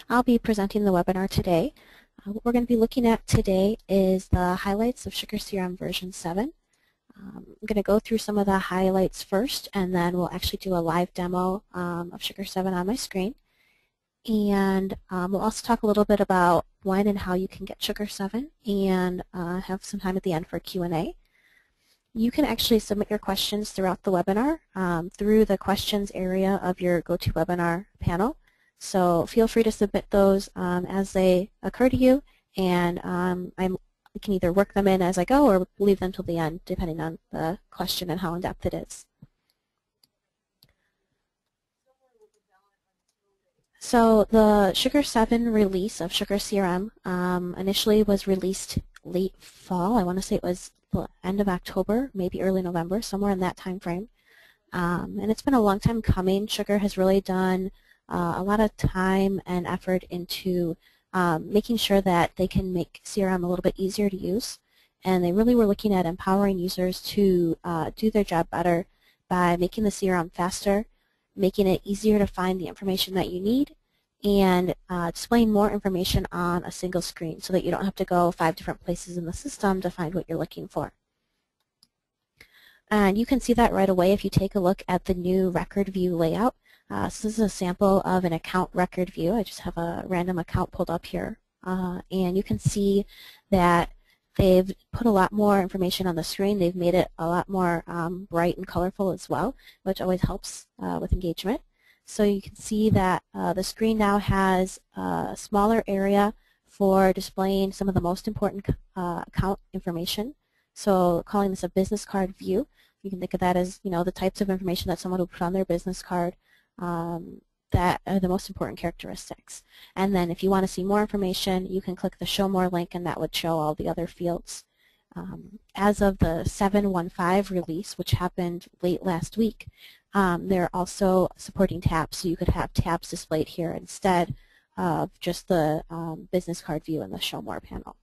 I'll be presenting the webinar today. What we're going to be looking at today is the highlights of SugarCRM version 7. I'm going to go through some of the highlights first, and then we'll actually do a live demo of Sugar 7 on my screen. And we'll also talk a little bit about when and how you can get Sugar 7, and have some time at the end for Q&A. You can actually submit your questions throughout the webinar through the questions area of your GoToWebinar panel. So feel free to submit those as they occur to you, and I can either work them in as I go or leave them till the end, depending on the question and how in-depth it is. So the Sugar 7 release of SugarCRM initially was released late fall. I want to say it was the end of October, maybe early November, somewhere in that time frame. And it's been a long time coming. Sugar has really done a lot of time and effort into making sure that they can make CRM a little bit easier to use. And they really were looking at empowering users to do their job better by making the CRM faster, making it easier to find the information that you need, and displaying more information on a single screen so that you don't have to go 5 different places in the system to find what you're looking for. And you can see that right away if you take a look at the new record view layout. So this is a sample of an account record view. I just have a random account pulled up here. And you can see that they've put a lot more information on the screen. They've made it a lot more bright and colorful as well, which always helps with engagement. So you can see that the screen now has a smaller area for displaying some of the most important account information. So calling this a business card view. You can think of that as, the types of information that someone would put on their business card that are the most important characteristics. And then if you want to see more information, you can click the Show More link, and that would show all the other fields. As of the 7.15 release, which happened late last week, they're also supporting tabs, so you could have tabs displayed here instead of just the business card view in the Show More panel.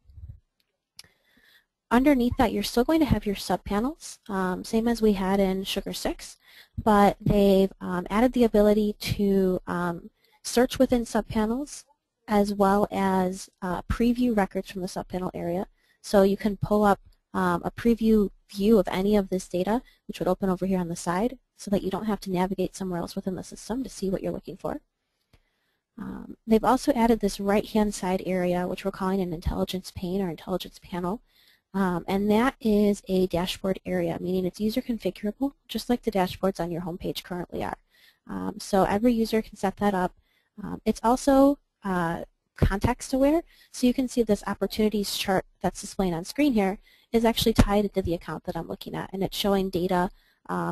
Underneath that, you're still going to have your subpanels, same as we had in Sugar 6, but they've added the ability to search within subpanels as well as preview records from the subpanel area. So you can pull up a preview view of any of this data, which would open over here on the side, so that you don't have to navigate somewhere else within the system to see what you're looking for. They've also added this right-hand side area, which we're calling an intelligence pane or intelligence panel. And that is a dashboard area, meaning it's user configurable, just like the dashboards on your home page currently are. So every user can set that up. It's also context aware, so you can see this opportunities chart that's displaying on screen here is actually tied into the account that I'm looking at, and it's showing data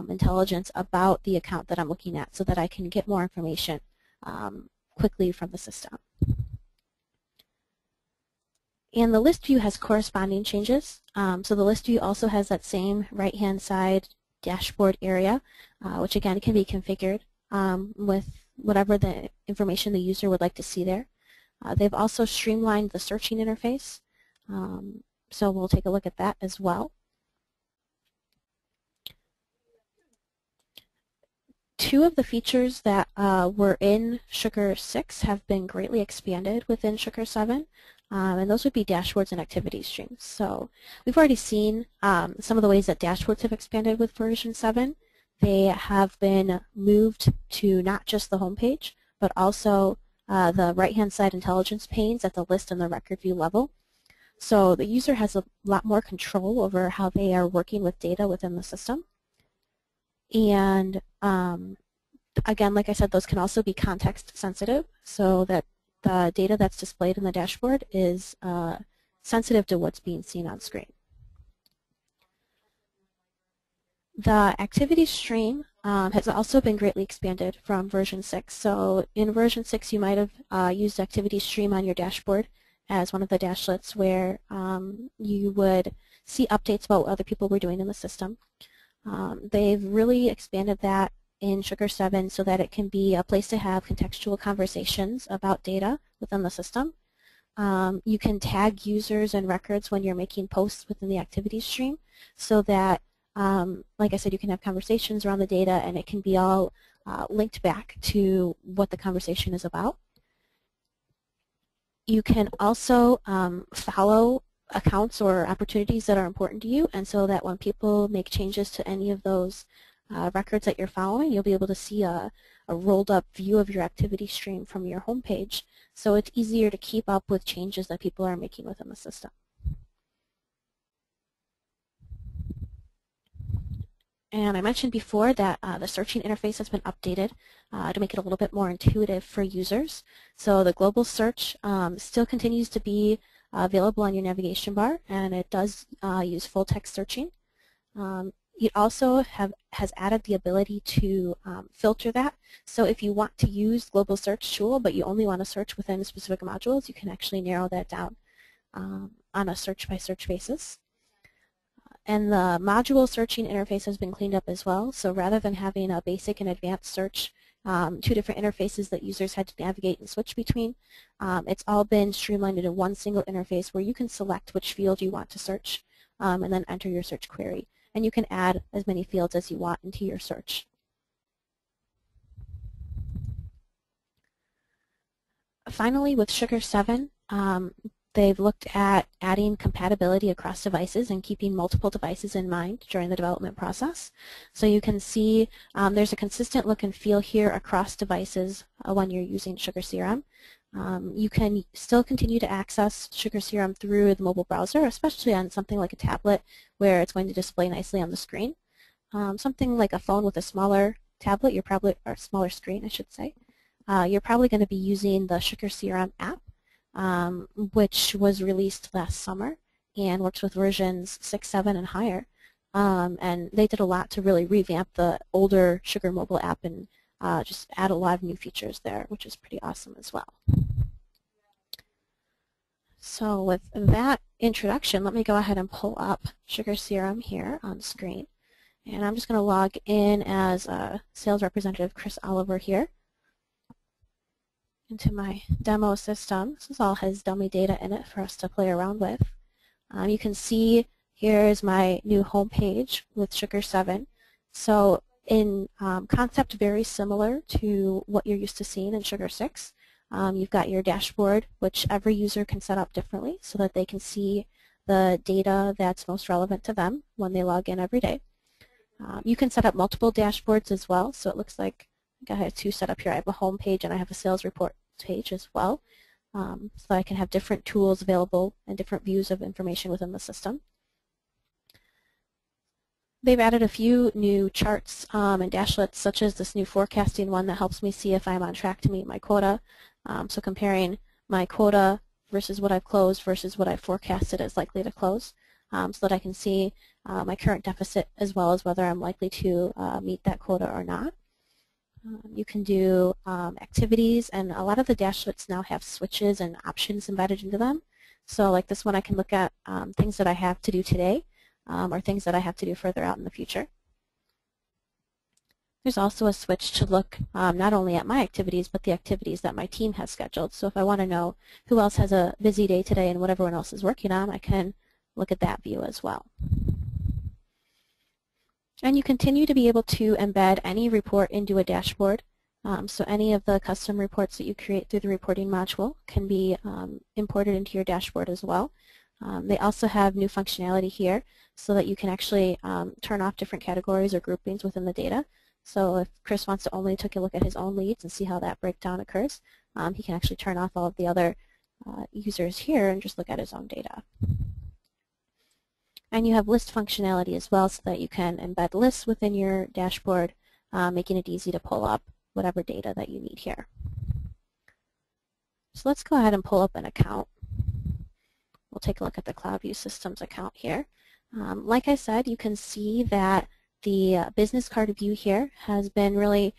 intelligence about the account that I'm looking at so that I can get more information quickly from the system. And the list view has corresponding changes. So the list view also has that same right-hand side dashboard area, which again can be configured with whatever the information the user would like to see there. They've also streamlined the searching interface, so we'll take a look at that as well. Two of the features that were in Sugar 6 have been greatly expanded within Sugar 7. And those would be dashboards and activity streams. So we've already seen some of the ways that dashboards have expanded with version 7. They have been moved to not just the home page, but also the right-hand side intelligence panes at the list and the record view level. So the user has a lot more control over how they are working with data within the system. And again, like I said, those can also be context sensitive, so that the data that's displayed in the dashboard is sensitive to what's being seen on screen. The activity stream has also been greatly expanded from version 6. So in version 6, you might have used activity stream on your dashboard as one of the dashlets where you would see updates about what other people were doing in the system. They've really expanded that in Sugar 7 so that it can be a place to have contextual conversations about data within the system. You can tag users and records when you're making posts within the activity stream so that, like I said, you can have conversations around the data and it can be all linked back to what the conversation is about. You can also follow accounts or opportunities that are important to you, and so that when people make changes to any of those records that you're following, you'll be able to see a rolled up view of your activity stream from your home page. So it's easier to keep up with changes that people are making within the system. And I mentioned before that the searching interface has been updated to make it a little bit more intuitive for users. So the global search still continues to be available on your navigation bar, and it does use full text searching. It also has added the ability to filter that. So if you want to use global search tool, but you only want to search within specific modules, you can actually narrow that down on a search by search basis. And the module searching interface has been cleaned up as well. So rather than having a basic and advanced search, two different interfaces that users had to navigate and switch between, it's all been streamlined into one single interface where you can select which field you want to search and then enter your search query. And you can add as many fields as you want into your search. Finally, with SugarCRM, they've looked at adding compatibility across devices and keeping multiple devices in mind during the development process. So you can see there's a consistent look and feel here across devices when you're using SugarCRM. You can still continue to access SugarCRM through the mobile browser, especially on something like a tablet where it's going to display nicely on the screen. Something like a phone with a smaller tablet, or smaller screen, I should say. You're probably going to be using the SugarCRM app, which was released last summer and works with versions 6, 7, and higher. And they did a lot to really revamp the older Sugar mobile app and just add a lot of new features there, which is pretty awesome as well. So with that introduction, let me go ahead and pull up SugarCRM here on screen. And I'm just going to log in as a sales representative Chris Oliver here into my demo system. This all has dummy data in it for us to play around with. You can see here is my new home page with SugarCRM. So in concept very similar to what you're used to seeing in Sugar 6. You've got your dashboard, which every user can set up differently so that they can see the data that's most relevant to them when they log in every day. You can set up multiple dashboards as well, so it looks like I have two set up here. I have a home page and I have a sales report page as well, so I can have different tools available and different views of information within the system. They've added a few new charts and dashlets, such as this new forecasting one that helps me see if I'm on track to meet my quota. So comparing my quota versus what I've closed versus what I've forecasted is likely to close, so that I can see my current deficit as well as whether I'm likely to meet that quota or not. You can do activities, and a lot of the dashlets now have switches and options embedded into them. So like this one, I can look at things that I have to do today or things that I have to do further out in the future. There's also a switch to look not only at my activities, but the activities that my team has scheduled. So if I want to know who else has a busy day today and what everyone else is working on, I can look at that view as well. And you continue to be able to embed any report into a dashboard. So any of the custom reports that you create through the reporting module can be imported into your dashboard as well. They also have new functionality here so that you can actually turn off different categories or groupings within the data. So if Chris wants to only take a look at his own leads and see how that breakdown occurs, he can actually turn off all of the other users here and just look at his own data. And you have list functionality as well so that you can embed lists within your dashboard, making it easy to pull up whatever data that you need here. So let's go ahead and pull up an account. We'll take a look at the CloudView Systems account here. Like I said, you can see that the business card view here has been really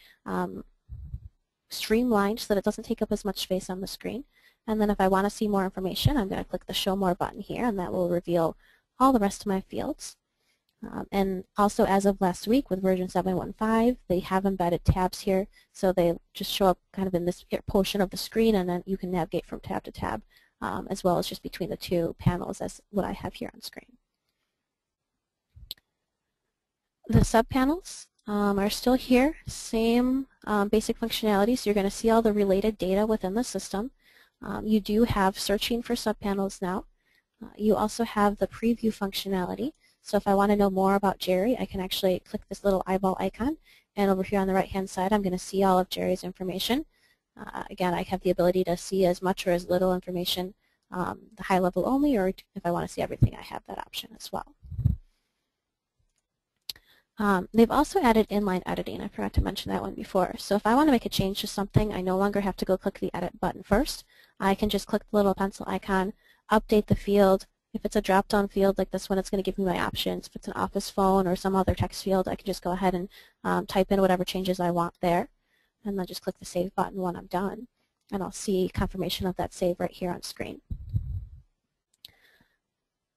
streamlined so that it doesn't take up as much space on the screen. And then if I want to see more information, I'm going to click the Show More button here, and that will reveal all the rest of my fields. And also as of last week with version 7.15, they have embedded tabs here, so they just show up kind of in this portion of the screen, and then you can navigate from tab to tab, as well as just between the two panels as what I have here on screen. The subpanels are still here, same basic functionality, so you're going to see all the related data within the system. You do have searching for subpanels now. You also have the preview functionality. So if I want to know more about Jerry, I can actually click this little eyeball icon, and over here on the right-hand side, I'm going to see all of Jerry's information. Again, I have the ability to see as much or as little information, the high level only, or if I want to see everything, I have that option as well. They've also added inline editing. I forgot to mention that one before. So if I want to make a change to something, I no longer have to go click the edit button first. I can just click the little pencil icon, update the field. If it's a drop-down field like this one, it's going to give me my options. If it's an office phone or some other text field, I can just go ahead and type in whatever changes I want there. And then just click the save button when I'm done. And I'll see confirmation of that save right here on screen.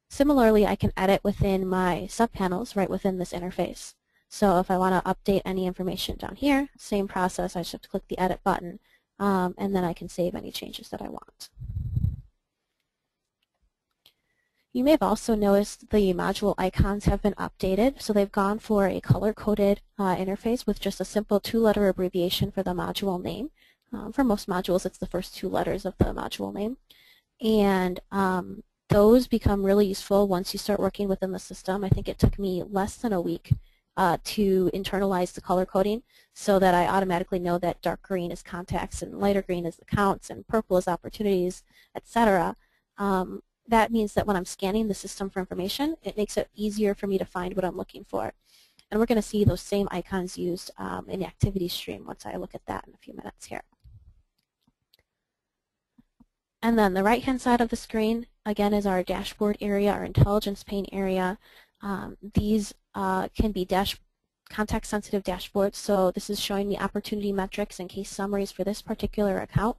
Similarly, I can edit within my subpanels right within this interface. So if I want to update any information down here, same process, I just have to click the edit button, and then I can save any changes that I want. You may have also noticed the module icons have been updated, so they've gone for a color-coded interface with just a simple 2-letter abbreviation for the module name. For most modules, it's the first 2 letters of the module name. And those become really useful once you start working within the system. I think it took me less than a week to internalize the color coding so that I automatically know that dark green is contacts and lighter green is accounts and purple is opportunities, etc. That means that when I'm scanning the system for information, it makes it easier for me to find what I'm looking for. And we're going to see those same icons used in the activity stream once I look at that in a few minutes here. And then the right-hand side of the screen, again, is our dashboard area, our intelligence pane area. These can be context-sensitive dashboards, so this is showing me opportunity metrics and case summaries for this particular account,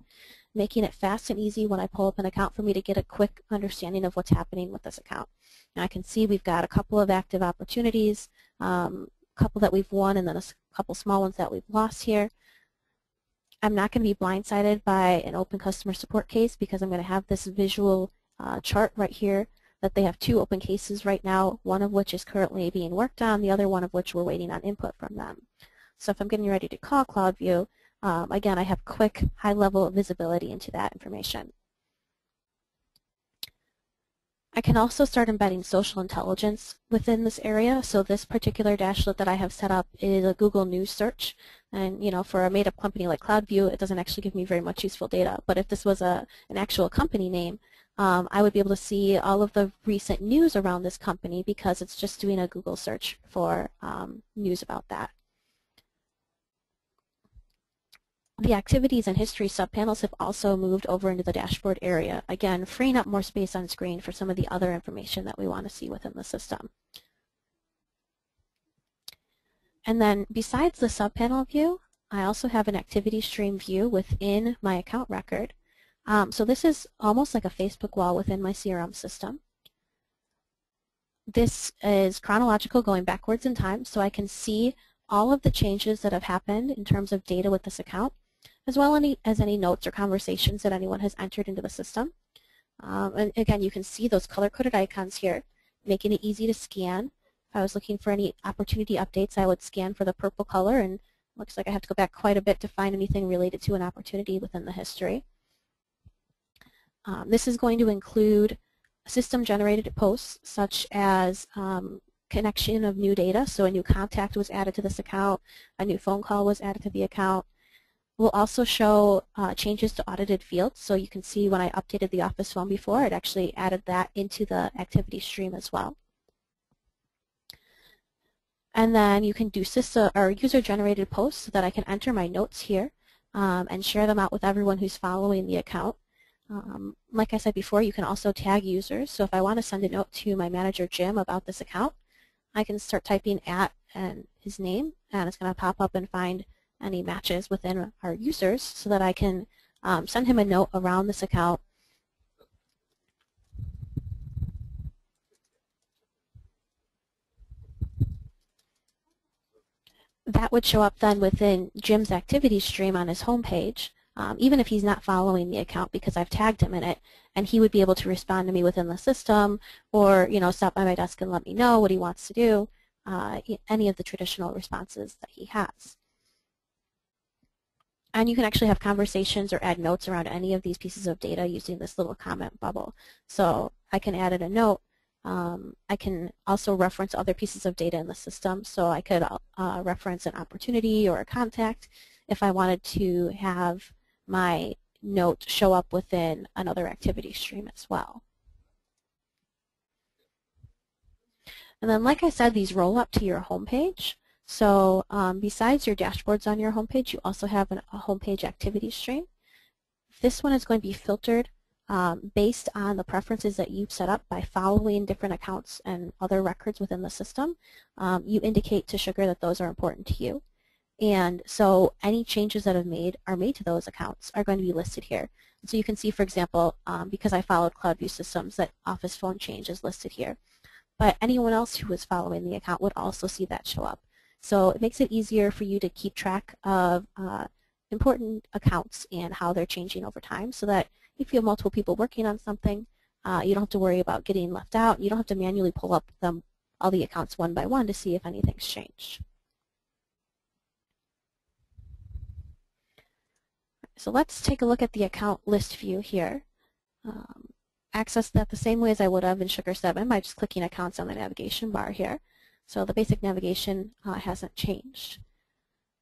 making it fast and easy when I pull up an account for me to get a quick understanding of what's happening with this account. Now I can see we've got a couple of active opportunities, a couple that we've won, and then a couple small ones that we've lost here. I'm not going to be blindsided by an open customer support case because I'm going to have this visual chart right here that they have 2 open cases right now, one of which is currently being worked on, the other one of which we're waiting on input from them. So if I'm getting ready to call CloudView, again, I have quick, high-level visibility into that information. I can also start embedding social intelligence within this area. So this particular dashboard that I have set up is a Google News search. And for a made-up company like CloudView, it doesn't actually give me very much useful data. But if this was an actual company name, I would be able to see all of the recent news around this company because it's just doing a Google search for news about that. The activities and history subpanels have also moved over into the dashboard area, again, freeing up more space on screen for some of the other information that we want to see within the system. And then besides the subpanel view, I also have an activity stream view within my account record. So this is almost like a Facebook wall within my CRM system. This is chronological, going backwards in time, so I can see all of the changes that have happened in terms of data with this account, as well as any notes or conversations that anyone has entered into the system. And again, you can see those color-coded icons here, making it easy to scan. If I was looking for any opportunity updates, I would scan for the purple color, and it looks like I have to go back quite a bit to find anything related to an opportunity within the history. This is going to include system-generated posts, such as connection of new data, so a new contact was added to this account, a new phone call was added to the account. We'll also show changes to audited fields, so you can see when I updated the office phone before, it actually added that into the activity stream as well. And then you can do user-generated posts so that I can enter my notes here and share them out with everyone who's following the account. Like I said before, you can also tag users, so if I want to send a note to my manager Jim about this account, I can start typing @ and his name, and it's going to pop up and find any matches within our users so that I can send him a note around this account. That would show up then within Jim's activity stream on his home page, even if he's not following the account because I've tagged him in it, and he would be able to respond to me within the system or stop by my desk and let me know what he wants to do, any of the traditional responses that he has. And you can actually have conversations or add notes around any of these pieces of data using this little comment bubble. So I can add in a note. I can also reference other pieces of data in the system. So I could reference an opportunity or a contact if I wanted to have my note show up within another activity stream as well. And then, like I said, these roll up to your home page. So besides your dashboards on your home page, you also have a homepage activity stream. This one is going to be filtered based on the preferences that you've set up by following different accounts and other records within the system. You indicate to Sugar that those are important to you. And so any changes that are made to those accounts are going to be listed here. And so you can see, for example, because I followed CloudView Systems, that Office phone change is listed here. But anyone else who was following the account would also see that show up. So it makes it easier for you to keep track of important accounts and how they're changing over time, so that if you have multiple people working on something, you don't have to worry about getting left out. You don't have to manually pull up all the accounts one by one to see if anything's changed. So let's take a look at the account list view here. Access that the same way as I would have in Sugar 7 by just clicking accounts on the navigation bar here. So the basic navigation hasn't changed.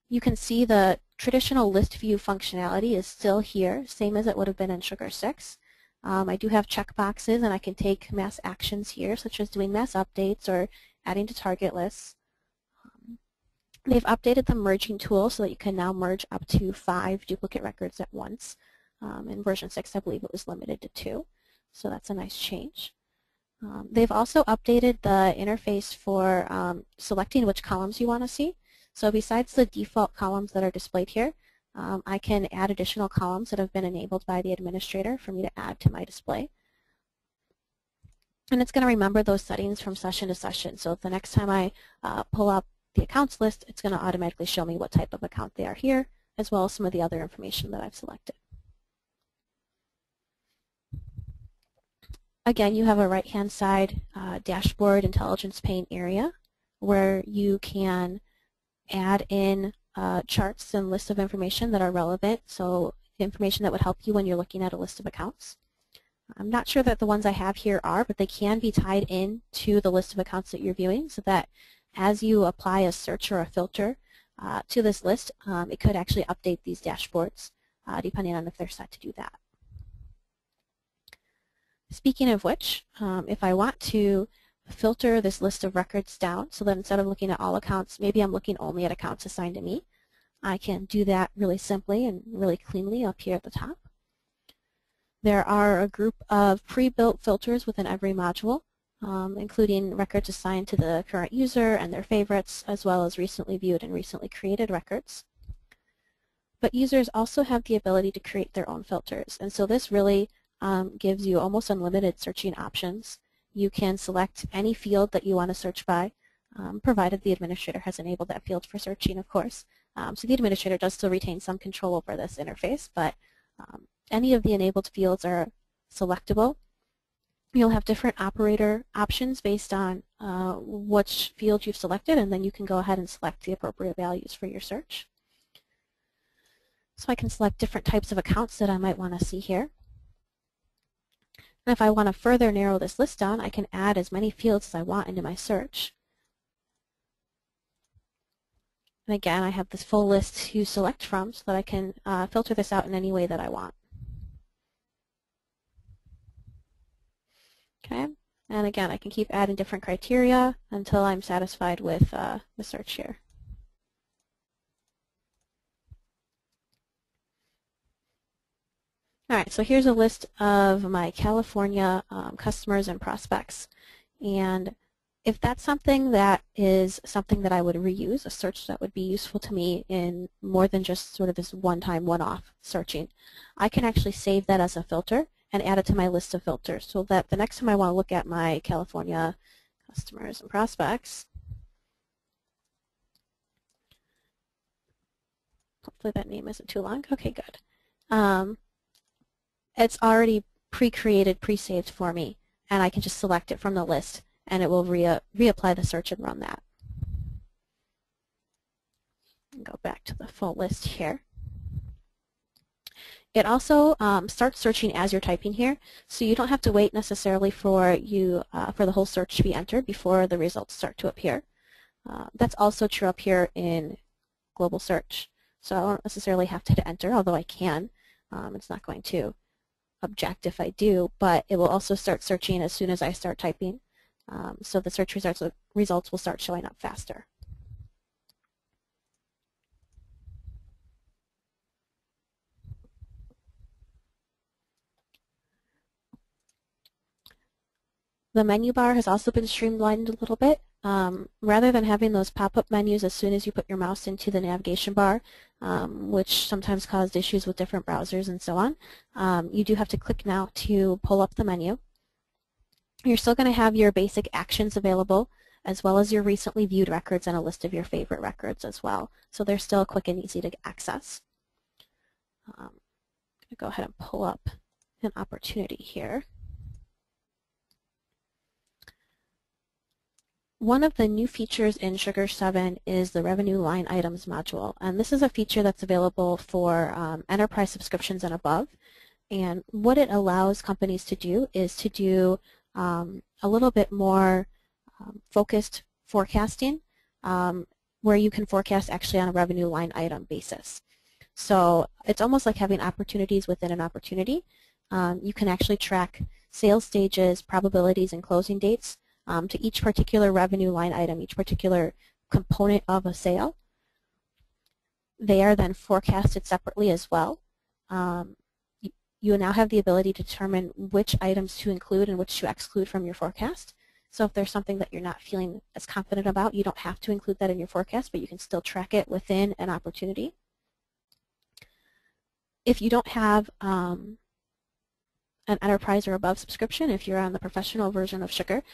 You can see the traditional list view functionality is still here, same as it would have been in Sugar 6. I do have checkboxes, and I can take mass actions here, such as doing mass updates or adding to target lists. They've updated the merging tool so that you can now merge up to 5 duplicate records at once. In version 6, I believe it was limited to 2. So that's a nice change. They've also updated the interface for selecting which columns you want to see. So besides the default columns that are displayed here, I can add additional columns that have been enabled by the administrator for me to add to my display. And it's going to remember those settings from session to session. So the next time I pull up the accounts list, it's going to automatically show me what type of account they are here, as well as some of the other information that I've selected. Again, you have a right-hand side dashboard intelligence pane area where you can add in charts and lists of information that are relevant, so information that would help you when you're looking at a list of accounts. I'm not sure that the ones I have here are, but they can be tied in to the list of accounts that you're viewing, so that as you apply a search or a filter to this list, it could actually update these dashboards depending on if they're set to do that. Speaking of which, if I want to filter this list of records down so that instead of looking at all accounts, maybe I'm looking only at accounts assigned to me, I can do that really simply and really cleanly up here at the top. There are a group of pre-built filters within every module, including records assigned to the current user and their favorites, as well as recently viewed and recently created records. But users also have the ability to create their own filters, and so this really gives you almost unlimited searching options. You can select any field that you want to search by, provided the administrator has enabled that field for searching, of course. So the administrator does still retain some control over this interface, but any of the enabled fields are selectable. You'll have different operator options based on which field you've selected, and then you can go ahead and select the appropriate values for your search. So I can select different types of accounts that I might want to see here. And if I want to further narrow this list down, I can add as many fields as I want into my search. And again, I have this full list to select from so that I can filter this out in any way that I want. Okay, and again, I can keep adding different criteria until I'm satisfied with the search here. All right, so here's a list of my California customers and prospects. And if that's something that is something that I would reuse, a search that would be useful to me in more than just sort of this one-time, one-off searching, I can actually save that as a filter and add it to my list of filters so that the next time I want to look at my California customers and prospects, hopefully that name isn't too long. Okay, good. It's already pre-created, pre-saved for me, and I can just select it from the list, and it will reapply the search and run that. And go back to the full list here. It also starts searching as you're typing here, so you don't have to wait necessarily for for the whole search to be entered before the results start to appear. That's also true up here in global search. So I don't necessarily have to hit enter, although I can. It's not going to object if I do, but it will also start searching as soon as I start typing. So the search results will start showing up faster. The menu bar has also been streamlined a little bit. Rather than having those pop-up menus as soon as you put your mouse into the navigation bar, which sometimes caused issues with different browsers and so on, you do have to click now to pull up the menu. You're still going to have your basic actions available, as well as your recently viewed records and a list of your favorite records as well. So they're still quick and easy to access. I'm going to go ahead and pull up an opportunity here. One of the new features in Sugar 7 is the Revenue Line Items module, and this is a feature that's available for enterprise subscriptions and above. And what it allows companies to do is to do a little bit more focused forecasting, where you can forecast actually on a revenue line item basis. So it's almost like having opportunities within an opportunity. You can actually track sales stages, probabilities, and closing dates to each particular revenue line item, each particular component of a sale. They are then forecasted separately as well. You now have the ability to determine which items to include and which to exclude from your forecast. So if there's something that you're not feeling as confident about, you don't have to include that in your forecast, but you can still track it within an opportunity. If you don't have an enterprise or above subscription, if you're on the professional version of Sugar,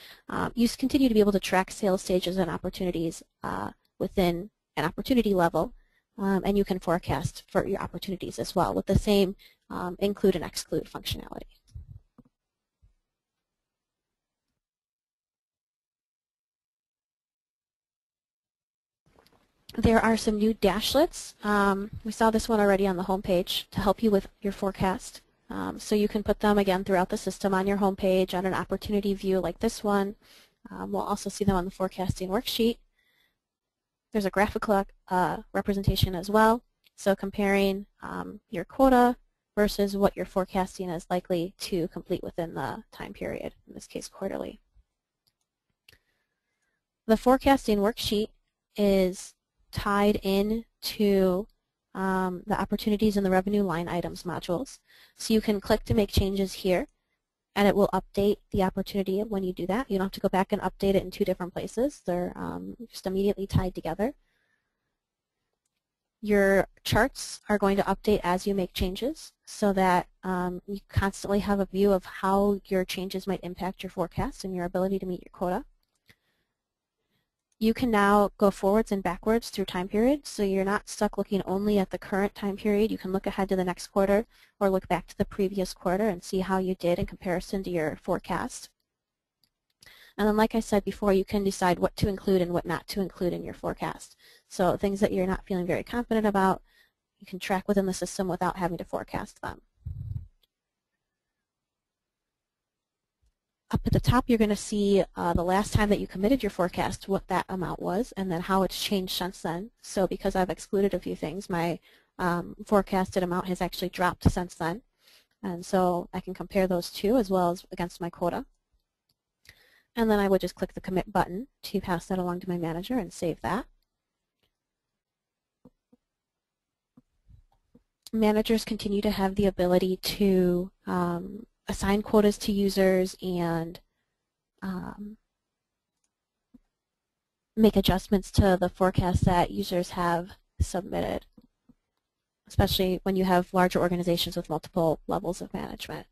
you continue to be able to track sales stages and opportunities within an opportunity level, and you can forecast for your opportunities as well with the same include and exclude functionality. There are some new dashlets. We saw this one already on the home page to help you with your forecast. So you can put them again throughout the system on your home page, on an opportunity view like this one. We'll also see them on the forecasting worksheet. There's a graphical representation as well. So comparing your quota versus what you're forecasting is likely to complete within the time period, in this case quarterly. The forecasting worksheet is tied in to the opportunities and the revenue line items modules. So you can click to make changes here, and it will update the opportunity when you do that. You don't have to go back and update it in two different places. They're just immediately tied together. Your charts are going to update as you make changes so that you constantly have a view of how your changes might impact your forecast and your ability to meet your quota. You can now go forwards and backwards through time periods, so you're not stuck looking only at the current time period. You can look ahead to the next quarter or look back to the previous quarter and see how you did in comparison to your forecast. And then, like I said before, you can decide what to include and what not to include in your forecast. So things that you're not feeling very confident about, you can track within the system without having to forecast them. Up at the top, you're going to see the last time that you committed your forecast, what that amount was, and then how it's changed since then. So because I've excluded a few things, my forecasted amount has actually dropped since then. And so I can compare those two as well as against my quota. And then I would just click the commit button to pass that along to my manager and save that. Managers continue to have the ability to assign quotas to users and make adjustments to the forecast that users have submitted, especially when you have larger organizations with multiple levels of management.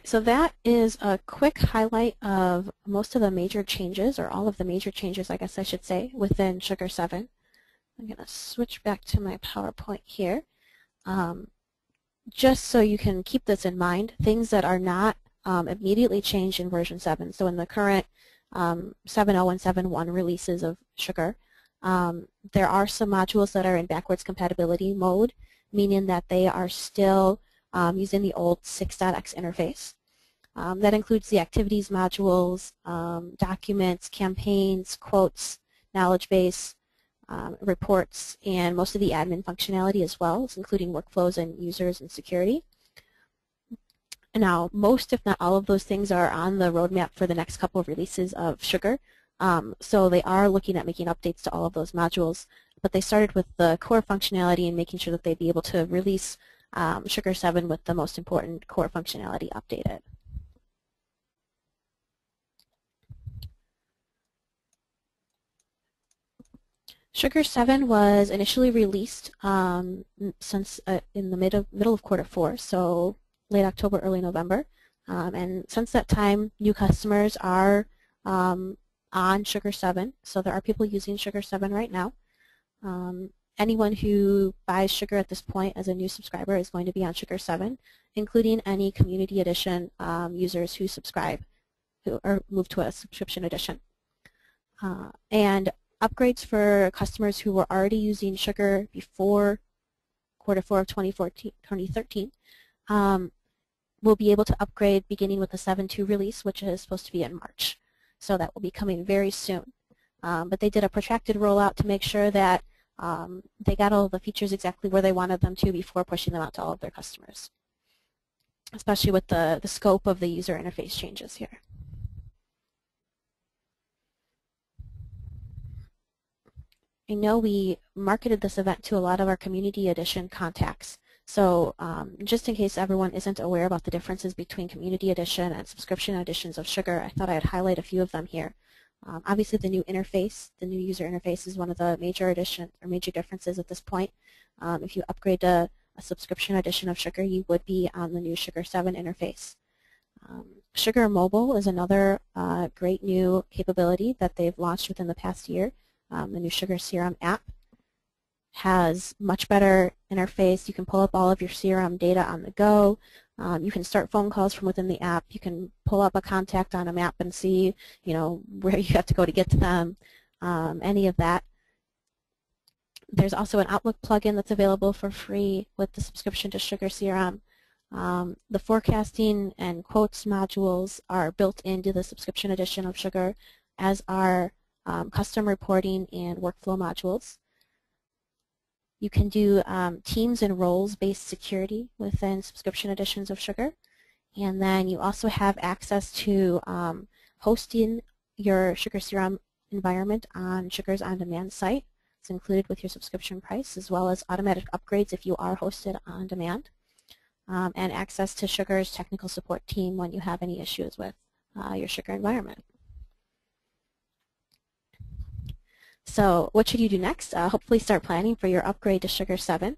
So that is a quick highlight of most of the major changes, or all of the major changes, I guess I should say, within Sugar 7. I'm going to switch back to my PowerPoint here. Just so you can keep this in mind, things that are not immediately changed in version 7. So in the current 7.0 and 7.1 releases of Sugar, there are some modules that are in backwards compatibility mode, meaning that they are still using the old 6.x interface. That includes the activities modules, documents, campaigns, quotes, knowledge base, reports, and most of the admin functionality as well, including workflows and users and security. Now, most, if not all of those things are on the roadmap for the next couple of releases of Sugar. So they are looking at making updates to all of those modules. But they started with the core functionality and making sure that they'd be able to release Sugar 7 with the most important core functionality updated. Sugar 7 was initially released since in the middle of Q4, so late October, early November. And since that time, new customers are on Sugar 7, so there are people using Sugar 7 right now. Anyone who buys Sugar at this point as a new subscriber is going to be on Sugar 7, including any Community Edition users who subscribe or move to a subscription edition. And upgrades for customers who were already using Sugar before Q4 of 2013 will be able to upgrade beginning with the 7.2 release, which is supposed to be in March. So that will be coming very soon. But they did a protracted rollout to make sure that they got all the features exactly where they wanted them to before pushing them out to all of their customers, especially with the scope of the user interface changes here. I know we marketed this event to a lot of our Community Edition contacts. So just in case everyone isn't aware about the differences between Community Edition and subscription editions of Sugar, I thought I'd highlight a few of them here. Obviously the new interface, the new user interface is one of the major differences at this point. If you upgrade to a subscription edition of Sugar, you would be on the new Sugar 7 interface. Sugar Mobile is another great new capability that they've launched within the past year. The new SugarCRM app has much better interface. You can pull up all of your CRM data on the go. You can start phone calls from within the app. You can pull up a contact on a map and see, where you have to go to get to them, any of that. There's also an Outlook plugin that's available for free with the subscription to SugarCRM. The forecasting and quotes modules are built into the subscription edition of Sugar, as are custom reporting and workflow modules. You can do teams and roles-based security within subscription editions of Sugar. And then you also have access to hosting your SugarCRM environment on Sugar's on-demand site. It's included with your subscription price, as well as automatic upgrades if you are hosted on demand, and access to Sugar's technical support team when you have any issues with your Sugar environment. So what should you do next? Hopefully start planning for your upgrade to Sugar 7.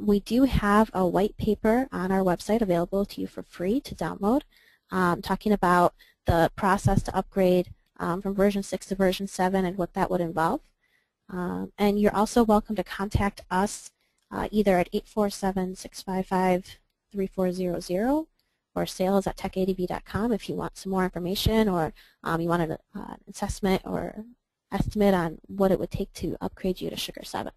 We do have a white paper on our website available to you for free to download, talking about the process to upgrade from version 6 to version 7 and what that would involve. And you're also welcome to contact us either at 847-655-3400 or sales@techadv.com if you want some more information, or you want an assessment or estimate on what it would take to upgrade you to Sugar 7.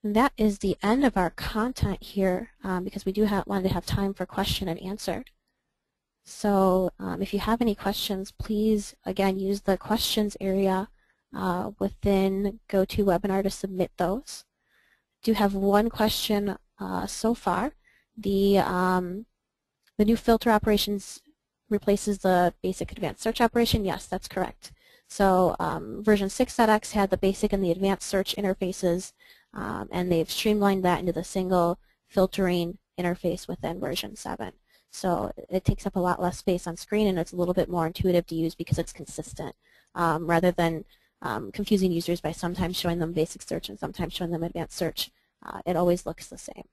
And that is the end of our content here, because we do want to have time for question and answer. So if you have any questions, please, again, use the questions area within GoToWebinar to submit those. Do have one question so far. The new filter operations replaces the basic advanced search operation. Yes, that's correct. So version 6.x had the basic and the advanced search interfaces, and they've streamlined that into the single filtering interface within version 7. So it takes up a lot less space on screen, and it's a little bit more intuitive to use because it's consistent, rather than confusing users by sometimes showing them basic search and sometimes showing them advanced search. It always looks the same.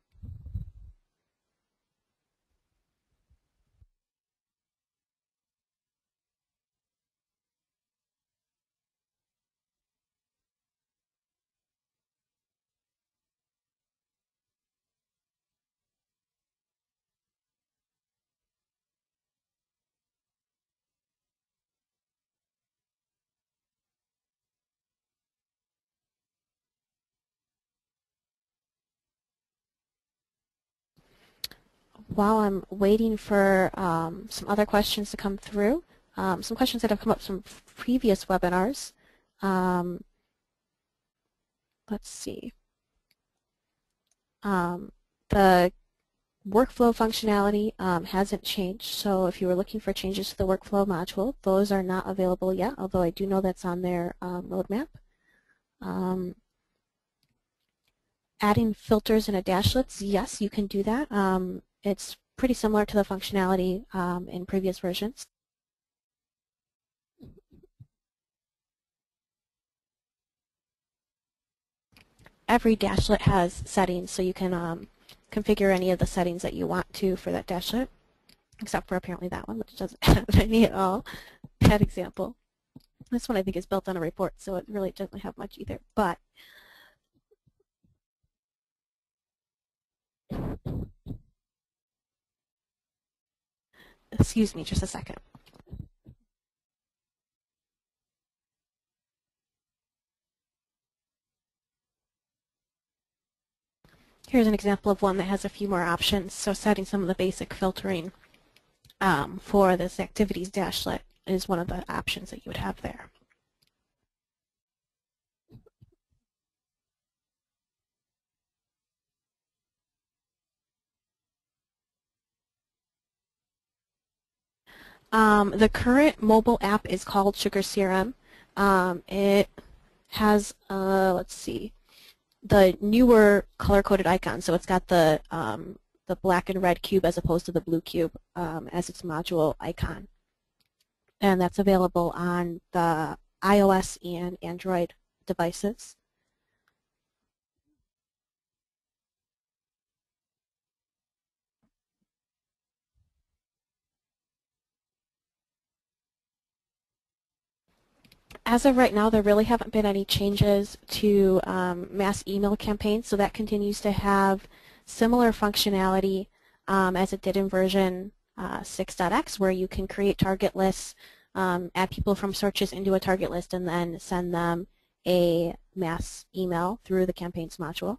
while I'm waiting for some other questions to come through, some questions that have come up from previous webinars. Let's see. The workflow functionality hasn't changed, so if you were looking for changes to the workflow module, those are not available yet, although I do know that's on their roadmap. Adding filters and dashlets, yes, you can do that. It's pretty similar to the functionality in previous versions. Every dashlet has settings, so you can configure any of the settings that you want to for that dashlet, except for apparently that one, which doesn't have any at all. Bad example. This one I think is built on a report, so it really doesn't have much either. But excuse me just a second. Here's an example of one that has a few more options. So setting some of the basic filtering for this activities dashlet is one of the options that you would have there. The current mobile app is called SugarCRM. It has, let's see, the newer color-coded icon. So it's got the black and red cube as opposed to the blue cube as its module icon. And that's available on the iOS and Android devices. As of right now, there really haven't been any changes to mass email campaigns, so that continues to have similar functionality as it did in version 6.x, where you can create target lists, add people from searches into a target list, and then send them a mass email through the campaigns module.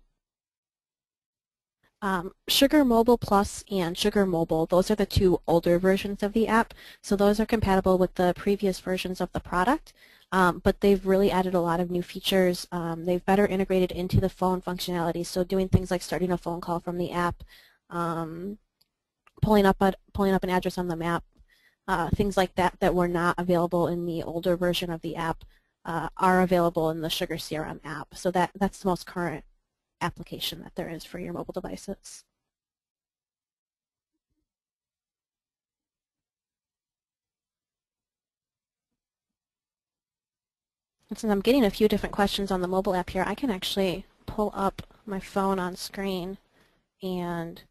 Sugar Mobile Plus and Sugar Mobile, those are the two older versions of the app, so those are compatible with the previous versions of the product. But they've really added a lot of new features. They've better integrated into the phone functionality, so doing things like starting a phone call from the app, pulling up an address on the map, things like that that were not available in the older version of the app are available in the SugarCRM app. So that's the most current application that there is for your mobile devices. And since I'm getting a few different questions on the mobile app here, I can actually pull up my phone on screen and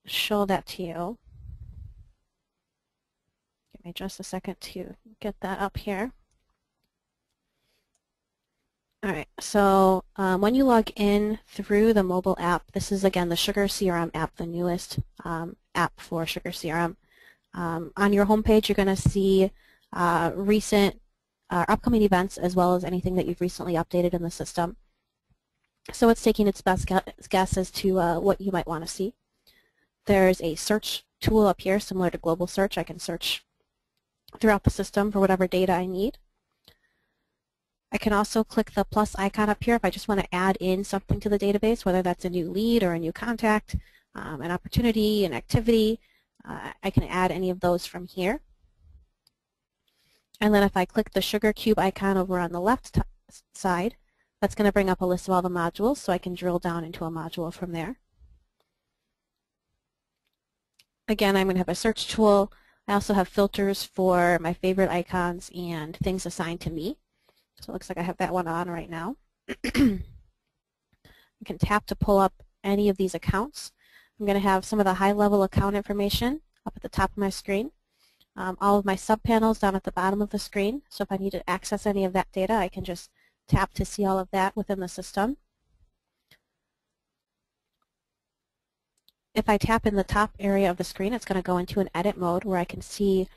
show that to you. Give me just a second to get that up here. All right, so when you log in through the mobile app, this is again the SugarCRM app, the newest app for SugarCRM. On your homepage, you're going to see recent upcoming events as well as anything that you've recently updated in the system. So it's taking its best guess as to what you might want to see. There's a search tool up here similar to global search. I can search throughout the system for whatever data I need. I can also click the plus icon up here if I just want to add in something to the database, whether that's a new lead or a new contact, an opportunity, an activity. I can add any of those from here. And then if I click the sugar cube icon over on the left side, that's going to bring up a list of all the modules, so I can drill down into a module from there. Again, I'm going to have a search tool. I also have filters for my favorite icons and things assigned to me. So it looks like I have that one on right now. I can tap to pull up any of these accounts. I'm going to have some of the high-level account information up at the top of my screen. All of my subpanels down at the bottom of the screen. So if I need to access any of that data, I can just tap to see all of that within the system. If I tap in the top area of the screen, it's going to go into an edit mode where I can see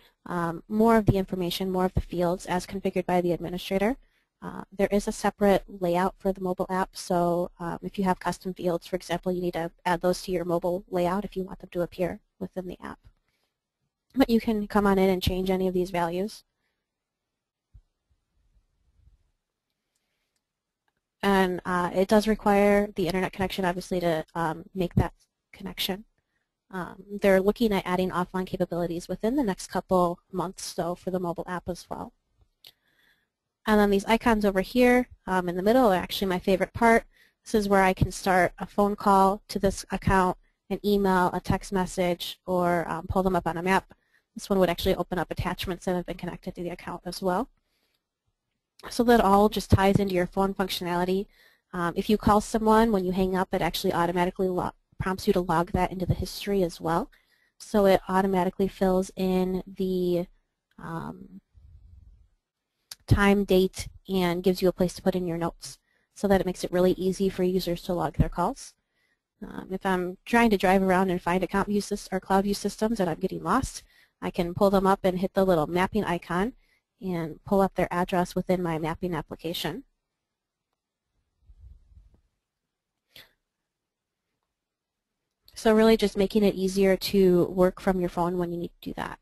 more of the information, more of the fields as configured by the administrator. There is a separate layout for the mobile app, so if you have custom fields, for example, you need to add those to your mobile layout if you want them to appear within the app. But you can come on in and change any of these values. And it does require the internet connection, obviously, to make that connection. They're looking at adding offline capabilities within the next couple months, though, for the mobile app as well. And then these icons over here in the middle are actually my favorite part. This is where I can start a phone call to this account, an email, a text message, or pull them up on a map. This one would actually open up attachments that have been connected to the account as well. So that all just ties into your phone functionality. If you call someone, when you hang up, it actually automatically prompts you to log that into the history as well. So it automatically fills in the time, date, and gives you a place to put in your notes so that it makes it really easy for users to log their calls. If I'm trying to drive around and find account view or cloud view systems and I'm getting lost, I can pull them up and hit the little mapping icon and pull up their address within my mapping application. So really just making it easier to work from your phone when you need to do that.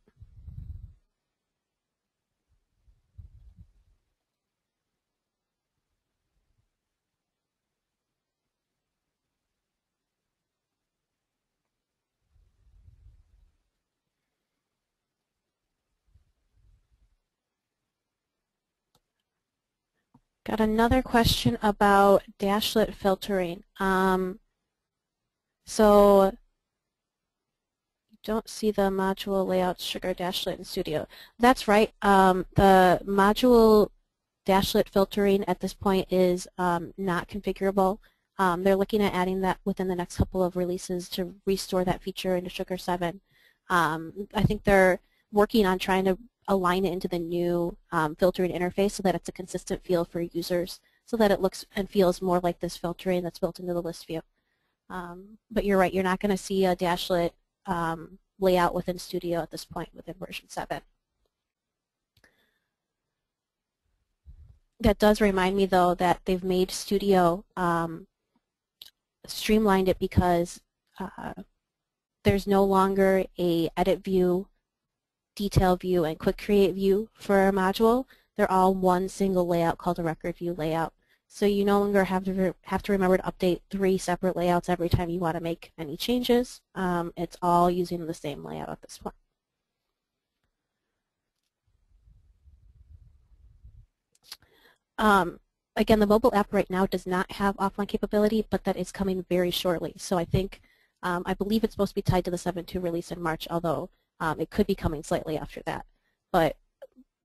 Got another question about dashlet filtering. So you don't see the module layout Sugar Dashlet in Studio. That's right. The module dashlet filtering at this point is not configurable. They're looking at adding that within the next couple of releases to restore that feature into Sugar 7. I think they're working on trying to align it into the new filtering interface so that it's a consistent feel for users, so that it looks and feels more like this filtering that's built into the list view. But you're right, you're not going to see a dashlet layout within Studio at this point within version 7. That does remind me, though, that they've made Studio streamlined it because there's no longer a edit view, detail view, and quick create view for a module. They're all one single layout called a record view layout. So you no longer have to remember to update 3 separate layouts every time you want to make any changes. It's all using the same layout at this point. Again, the mobile app right now does not have offline capability, but that is coming very shortly. So I believe it's supposed to be tied to the 7.2 release in March, although it could be coming slightly after that. But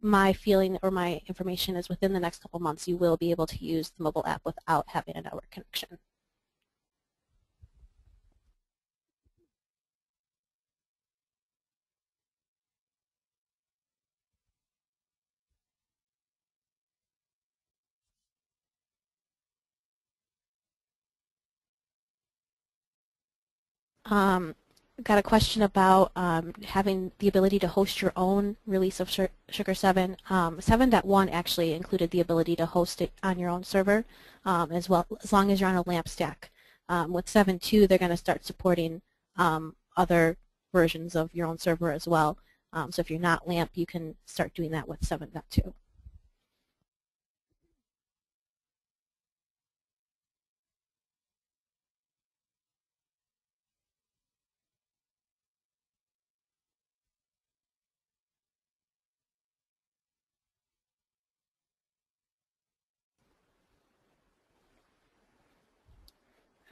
my feeling or my information is within the next couple months you will be able to use the mobile app without having a network connection. Got a question about having the ability to host your own release of Sugar 7. 7.1 actually included the ability to host it on your own server as well, as long as you're on a LAMP stack. With 7.2, they're going to start supporting other versions of your own server as well. So if you're not LAMP, you can start doing that with 7.2.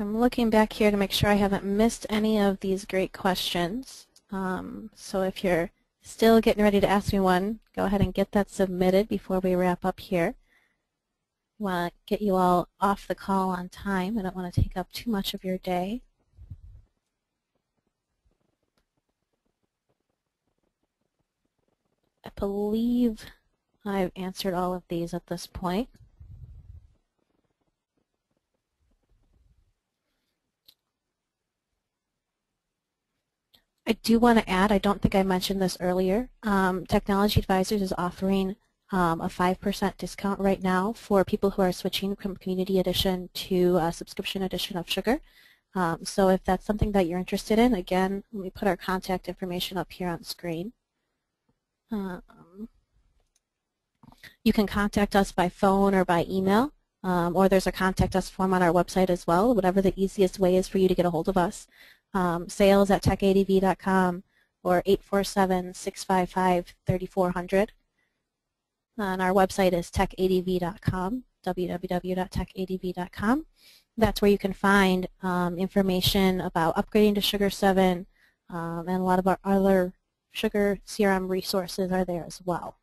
I'm looking back here to make sure I haven't missed any of these great questions. So if you're still getting ready to ask me one, go ahead and get that submitted before we wrap up here. I want to get you all off the call on time. I don't want to take up too much of your day. I believe I've answered all of these at this point. I do want to add, I don't think I mentioned this earlier, Technology Advisors is offering a 5% discount right now for people who are switching from Community Edition to Subscription Edition of Sugar. So if that's something that you're interested in, again, let me put our contact information up here on screen. You can contact us by phone or by email, or there's a contact us form on our website as well, whatever the easiest way is for you to get a hold of us. Sales@techadv.com or 847-655-3400. And our website is techadv.com, www.techadv.com. That's where you can find information about upgrading to Sugar 7, and a lot of our other SugarCRM resources are there as well.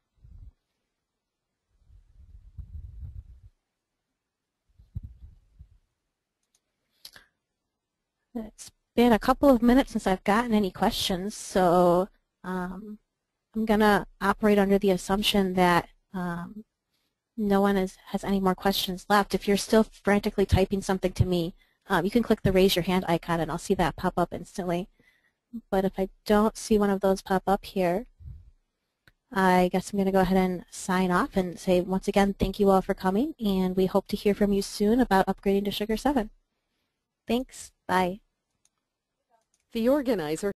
It's been a couple of minutes since I've gotten any questions, so I'm going to operate under the assumption that no one has any more questions left. If you're still frantically typing something to me, you can click the raise your hand icon and I'll see that pop up instantly. But if I don't see one of those pop up here, I guess I'm going to go ahead and sign off and say once again thank you all for coming, and we hope to hear from you soon about upgrading to Sugar 7. Thanks. Bye. The organizer